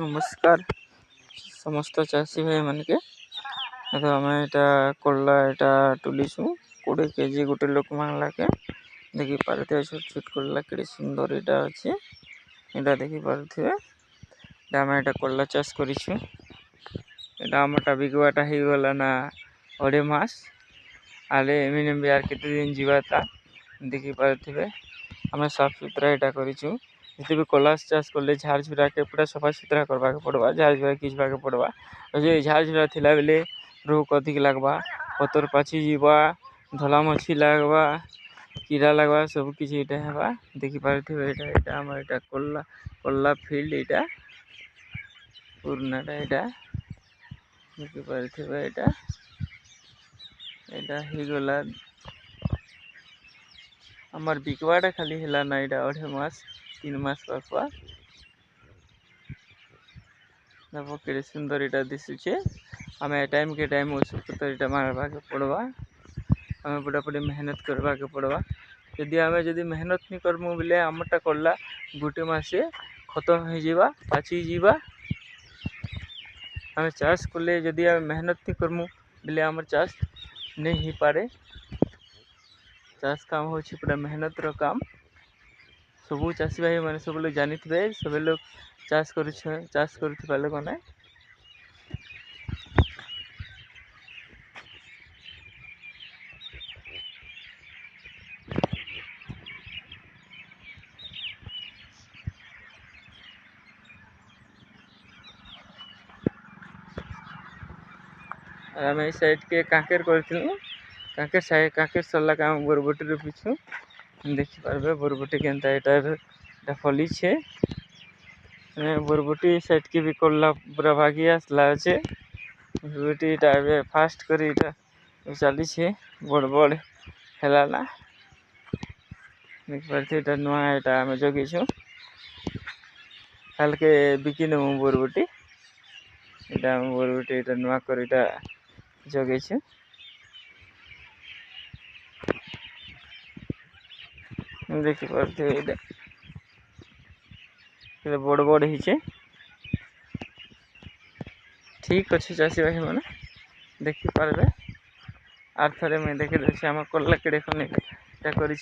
नमस्कार समस्त चाषी भाई मन के आम एटा करला एटा तुलीसु 20 केजी गोटे लोक मांगला के देखी पारे छोट छोट करला के सुंदर एटा अच्छे एटा देखी पारे आम एटा करला चाष करिछु एटा आमटा बिगवाटा हो गला ना 2.5 मास आले एमिने बियार केते दिन जीवाता देखी पारे आम साफ सुथरा एटा करिछु जिते भी कला चाष कले झाड़ झुरा के पूरा सफा सुथरा करवा के पड़वा झाड़ झुरा खींचवा के पड़वा झाड़ झुरा थिला बेले रोग अधिक लगवा पतर पाची जीवा धला मछी लगवा कीड़ा लगवा सब किसी एटा हेबा देखि पारथिबे एटा हम एटा कल्ला फील्ड एटा पूर्णटा एटा देखि पारथिबे एटा ही गला हमार बिकवाटा खाली हेला ना एटा 2.5 मास 3 मास पाखवा देखो केड़े सुंदर एटा दिसुचे हमें टाइम के टाइम ओषध पत्र एटा मारवा के पड़वा हमें बड़ा मेहनत करवा के पड़वा यदि मेहनत नहीं करमु बोले आमटा करला गोटे मासे खत्म हो जीवा पाची जीवा हमें चाष कले यदि मेहनत नहीं करमु बोले आम चाष नहीं हो पारे चाष काम हो पूरा मेहनत रो काम सबू चाषी भाई मैंने सब लोग जानी थे सब लोग चाष कर लोग मैंने आम साइड के कांकेर कांकेर सरला के आम बरबटी रोपीछु देखी पारे बरबटी के फली छे बरबटी साइड के भी करला पूरा भागी आसला अच्छे बरबटी फास्ट करी चली छे बड़ बड़ हेला ना देखी पारे नुआ एटा आम जगीछु काल के बिकी नमु बरबटी एटा नुआ कर जगेछु देखी पारे बड़ बड़ ही ठीक अच्छे चाषी भाई मैंने देखी पारे आर थे मुझे देखी आम कला केड़े कर